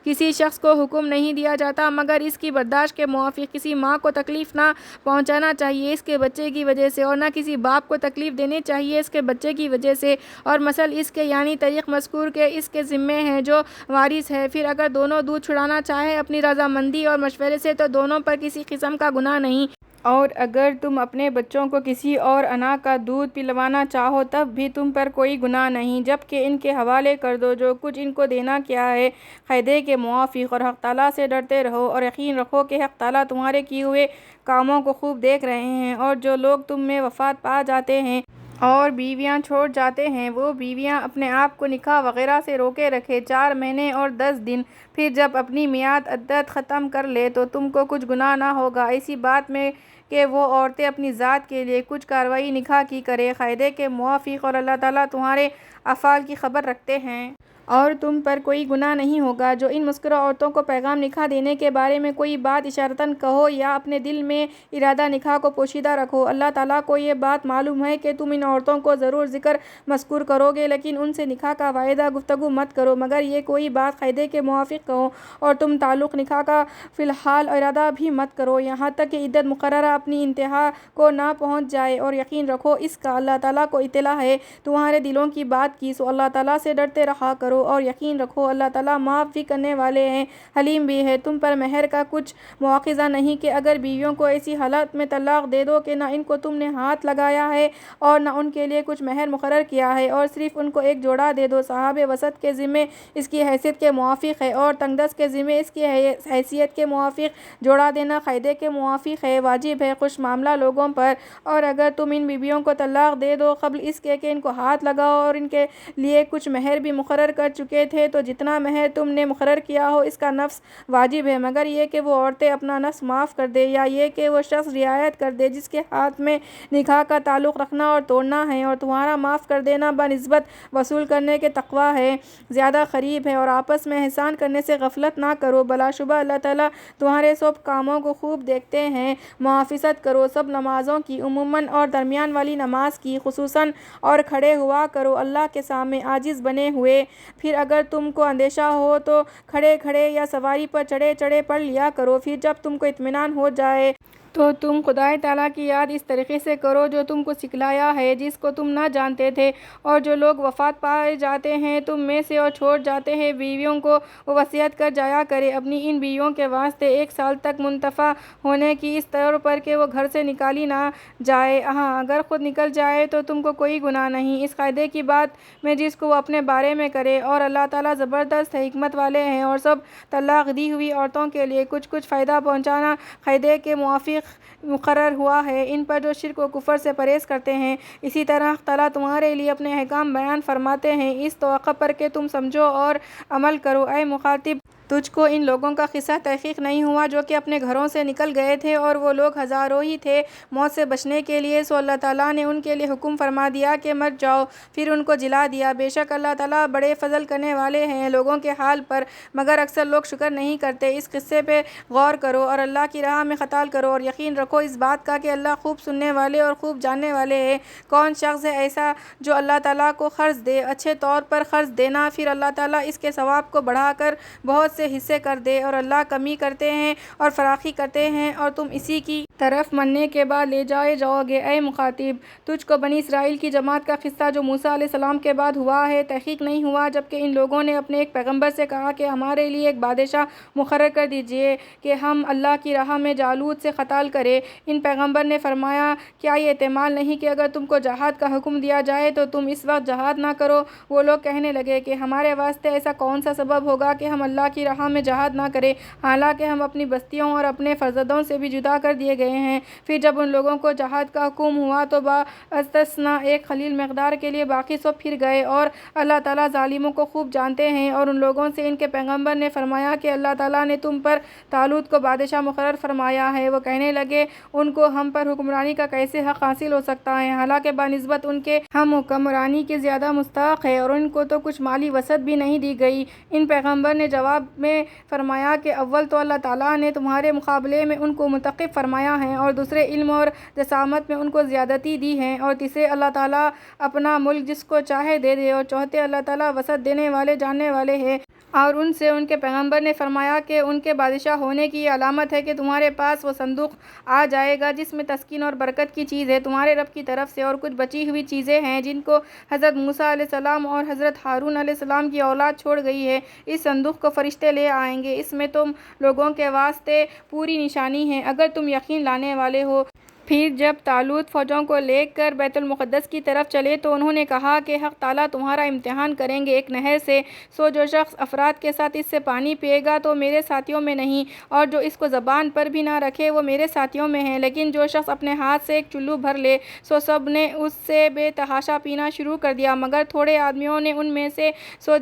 کسی شخص کو حکم نہیں دیا جاتا مگر اس کی برداشت کے موافق کسی ماں کو تکلیف نہ پہنچانا چاہیے اس کے بچے کی وجہ سے، اور نہ کسی باپ کو تکلیف دینی چاہیے اس کے بچے کی وجہ سے، اور مثل اس کے یعنی طریق مذکور کے اس کے ذمے ہے جو وارث ہے۔ پھر اگر دونوں دودھ چھڑانا چاہیں اپنی رضامندی اور مشورے سے تو دونوں پر کسی قسم کا گناہ نہیں، اور اگر تم اپنے بچوں کو کسی اور انا کا دودھ پلوانا چاہو تب بھی تم پر کوئی گناہ نہیں، جبکہ ان کے حوالے کر دو جو کچھ ان کو دینا کیا ہے قاعدے کے موافق، اور حق تعالیٰ سے ڈرتے رہو اور یقین رکھو کہ حق تعالیٰ تمہارے کیے ہوئے کاموں کو خوب دیکھ رہے ہیں۔ اور جو لوگ تم میں وفات پا جاتے ہیں اور بیویاں چھوڑ جاتے ہیں، وہ بیویاں اپنے آپ کو نکاح وغیرہ سے روکے رکھے 4 مہینے اور 10 دن، پھر جب اپنی میعاد عدت ختم کر لے تو تم کو کچھ گناہ نہ ہوگا ایسی بات میں کہ وہ عورتیں اپنی ذات کے لیے کچھ کارروائی نکاح کی کرے قاعدے کے موافق، اور اللہ تعالیٰ تمہارے افعال کی خبر رکھتے ہیں۔ اور تم پر کوئی گناہ نہیں ہوگا جو ان مسکرہ عورتوں کو پیغام نکاح دینے کے بارے میں کوئی بات اشارتاً کہو یا اپنے دل میں ارادہ نکاح کو پوشیدہ رکھو۔ اللہ تعالیٰ کو یہ بات معلوم ہے کہ تم ان عورتوں کو ضرور ذکر مذکور کرو گے، لیکن ان سے نکاح کا وعدہ گفتگو مت کرو مگر یہ کوئی بات قاعدے کے موافق کہو، اور تم تعلق نکاح کا فی الحال ارادہ بھی مت کرو یہاں تک کہ عدت مقررہ اپنی انتہا کو نہ پہنچ جائے، اور یقین رکھو اس کا اللہ تعالیٰ کو اطلاع ہے تمہارے دلوں کی بات کی، سو اللہ تعالیٰ سے ڈرتے رہا کرو، اور یقین رکھو اللہ تعالیٰ معاف بھی کرنے والے ہیں، حلیم بھی ہے۔ تم پر مہر کا کچھ مواخذہ نہیں کہ اگر بیویوں کو ایسی حالت میں طلاق دے دو کہ نہ ان کو تم نے ہاتھ لگایا ہے اور نہ ان کے لیے کچھ مہر مقرر کیا ہے، اور صرف ان کو ایک جوڑا دے دو۔ صاحب وسط کے ذمے اس کی حیثیت کے موافق ہے، اور تنگدست کے ذمے اس کی حیثیت کے موافق جوڑا دینا قاعدے کے موافق ہے، واجب ہے خوش معاملہ لوگوں پر۔ اور اگر تم ان بیویوں کو طلاق دے دو قبل اس کے کہ ان کو ہاتھ لگاؤ اور ان کے لیے کچھ مہر بھی مقرر کر چکے تھے تو جتنا مہر تم نے مقرر کیا ہو اس کا نفس واجب ہے، مگر یہ کہ وہ عورتیں اپنا نفس معاف کر دے، یا یہ کہ وہ شخص رعایت کر دے جس کے ہاتھ میں نکاح کا تعلق رکھنا اور توڑنا ہے، اور تمہارا معاف کر دینا بنسبت وصول کرنے کے تقویٰ ہے، زیادہ قریب ہے، اور آپس میں احسان کرنے سے غفلت نہ کرو، بلا شبہ اللہ تعالیٰ تمہارے سب کاموں کو خوب دیکھتے ہیں۔ محافظت کرو سب نمازوں کی، عموماً اور درمیان والی نماز کی خصوصاً، اور کھڑے ہوا کرو اللہ کے سامنے عاجز بنے ہوئے، پھر اگر تم کو اندیشہ ہو تو کھڑے کھڑے یا سواری پر چڑھے چڑھے پڑھ لیا کرو، پھر جب تم کو اطمینان ہو جائے تو تم خدائے تعالیٰ کی یاد اس طریقے سے کرو جو تم کو سکھلایا ہے جس کو تم نہ جانتے تھے، اور جو لوگ وفات پائے جاتے ہیں تم میں سے اور چھوڑ جاتے ہیں بیویوں کو وہ وصیت کر جایا کرے اپنی ان بیویوں کے واسطے 1 سال تک منتفع ہونے کی، اس طور پر کہ وہ گھر سے نکالی نہ جائے، ہاں اگر خود نکل جائے تو تم کو کوئی گناہ نہیں اس قاعدے کی بات میں جس کو وہ اپنے بارے میں کرے، اور اللہ تعالیٰ زبردست حکمت والے ہیں۔ اور سب طلاق دی ہوئی عورتوں کے لیے کچھ فائدہ پہنچانا قاعدے کے موافق مقرر ہوا ہے، ان پر جو شرک و کفر سے پرہیز کرتے ہیں۔ اسی طرح حق تعالیٰ تمہارے لیے اپنے احکام بیان فرماتے ہیں اس توقع پر کہ تم سمجھو اور عمل کرو۔ اے مخاطب، تجھ کو ان لوگوں کا قصہ تحقیق نہیں ہوا جو کہ اپنے گھروں سے نکل گئے تھے، اور وہ لوگ ہزاروں ہی تھے موت سے بچنے کے لیے، سو اللہ تعالیٰ نے ان کے لیے حکم فرما دیا کہ مت جاؤ، پھر ان کو جلا دیا، بے شک اللہ تعالیٰ بڑے فضل کرنے والے ہیں لوگوں کے حال پر، مگر اکثر لوگ شکر نہیں کرتے۔ اس قصے پہ غور کرو اور اللہ کی راہ میں قتال کرو، اور یقین رکھو اس بات کا کہ اللہ خوب سننے والے اور خوب جاننے والے ہے۔ کون شخص ہے ایسا جو اللہ تعالیٰ کو قرض دے، اچھے طور پر قرض دینا، پھر اللہ تعالیٰ اس کے ثواب کو بڑھا کر بہت سے حصے کر دے، اور اللہ کمی کرتے ہیں اور فراخی کرتے ہیں، اور تم اسی کی طرف مننے کے بعد لے جائے جاؤ گے۔ اے مخاطب، تجھ کو بنی اسرائیل کی جماعت کا قصہ جو موسیٰ علیہ السلام کے بعد ہوا ہے تحقیق نہیں ہوا، جبکہ ان لوگوں نے اپنے ایک پیغمبر سے کہا کہ ہمارے لیے ایک بادشاہ مقرر کر دیجئے کہ ہم اللہ کی راہ میں جالوت سے قتال کریں۔ ان پیغمبر نے فرمایا کیا یہ احتمال نہیں کہ اگر تم کو جہاد کا حکم دیا جائے تو تم اس وقت جہاد نہ کرو؟ وہ لوگ کہنے لگے کہ ہمارے واسطے ایسا کون سا سبب ہوگا کہ ہم اللہ کی راہ میں جہاد نہ کریں، حالانکہ ہم اپنی بستیوں اور اپنے فرزندوں سے بھی جدا کر دیے گئے ہیں۔ پھر جب ان لوگوں کو جہاد کا حکم ہوا تو باستثناء ایک قلیل مقدار کے لیے باقی سب پھر گئے، اور اللہ تعالیٰ ظالموں کو خوب جانتے ہیں۔ اور ان لوگوں سے ان کے پیغمبر نے فرمایا کہ اللہ تعالیٰ نے تم پر طالوت کو بادشاہ مقرر فرمایا ہے۔ وہ کہنے لگے ان کو ہم پر حکمرانی کا کیسے حق حاصل ہو سکتا ہے، حالانکہ بنسبت ان کے ہم حکمرانی کے زیادہ مستحق ہے، اور ان کو تو کچھ مالی وسعت بھی نہیں دی گئی۔ ان پیغمبر نے جواب میں فرمایا کہ اول تو اللہ تعالیٰ نے تمہارے مقابلے میں ان کو منتخب فرمایا ہے، اور دوسرے علم اور جسامت میں ان کو زیادتی دی ہے، اور تیسرے اللہ تعالیٰ اپنا ملک جس کو چاہے دے دے، اور چوتھے اللہ تعالیٰ وسعت دینے والے جاننے والے ہیں۔ اور ان سے ان کے پیغمبر نے فرمایا کہ ان کے بادشاہ ہونے کی یہ علامت ہے کہ تمہارے پاس وہ صندوق آ جائے گا جس میں تسکین اور برکت کی چیز ہے تمہارے رب کی طرف سے، اور کچھ بچی ہوئی چیزیں ہیں جن کو حضرت موسیٰ علیہ السلام اور حضرت ہارون علیہ السلام کی اولاد چھوڑ گئی ہے۔ اس صندوق کو فرشتے لے آئیں گے، اس میں تم لوگوں کے واسطے پوری نشانی ہے اگر تم یقین لانے والے ہو۔ پھر جب طالوت فوجوں کو لے کر بیت المقدس کی طرف چلے تو انہوں نے کہا کہ حق تعالیٰ تمہارا امتحان کریں گے ایک نہر سے، جو شخص افراد کے ساتھ اس سے پانی پیے گا تو میرے ساتھیوں میں نہیں، اور جو اس کو زبان پر بھی نہ رکھے وہ میرے ساتھیوں میں ہے، لیکن جو شخص اپنے ہاتھ سے ایک چلو بھر لے۔ سب نے اس سے بے تحاشا پینا شروع کر دیا، مگر تھوڑے آدمیوں نے ان میں سے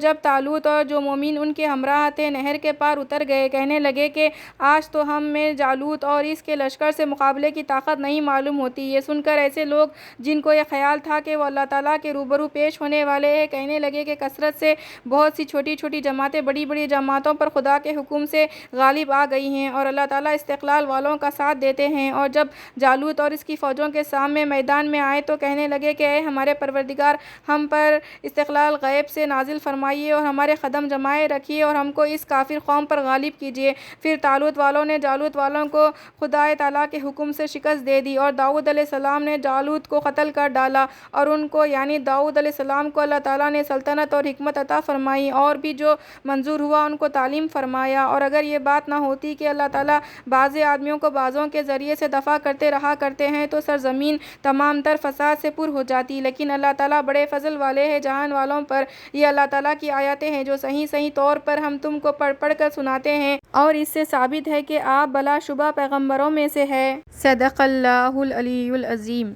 جب طالوت اور جو مومن ان کے ہمراہ تھے نہر کے پار اتر گئے، کہنے لگے کہ آج تو ہم میں جالوت اور اس کے لشکر سے مقابلے کی طاقت نہیں معلوم ہوتی۔ یہ سن کر ایسے لوگ جن کو یہ خیال تھا کہ وہ اللہ تعالیٰ کے روبرو پیش ہونے والے ہیں، کہنے لگے کہ کثرت سے بہت سی چھوٹی چھوٹی جماعتیں بڑی بڑی جماعتوں پر خدا کے حکم سے غالب آ گئی ہیں، اور اللہ تعالیٰ استقلال والوں کا ساتھ دیتے ہیں۔ اور جب جالوت اور اس کی فوجوں کے سامنے میدان میں آئے تو کہنے لگے کہ اے ہمارے پروردگار، ہم پر استقلال غیب سے نازل فرمائیے اور ہمارے قدم جمائے رکھیے اور ہم کو اس کافر قوم پر غالب کیجیے۔ پھر طالوت والوں نے جالوت والوں کو خدا تعالیٰ کے حکم سے شکست دے دی، اور داؤد علیہ السلام نے جالوت کو قتل کر ڈالا، اور ان کو یعنی داؤد علیہ السلام کو اللہ تعالیٰ نے سلطنت اور حکمت عطا فرمائی، اور بھی جو منظور ہوا ان کو تعلیم فرمایا۔ اور اگر یہ بات نہ ہوتی کہ اللہ تعالیٰ بعض آدمیوں کو بعضوں کے ذریعے سے دفع کرتے رہا کرتے ہیں تو سرزمین تمام تر فساد سے پر ہو جاتی، لیکن اللہ تعالیٰ بڑے فضل والے ہیں جہان والوں پر۔ یہ اللہ تعالیٰ کی آیتیں ہیں جو صحیح صحیح طور پر ہم تم کو پڑھ پڑھ کر سناتے ہیں، اور اس سے ثابت ہے کہ آپ بلا شبہ پیغمبروں میں سے ہے۔ صدق اللہ العلی العظیم۔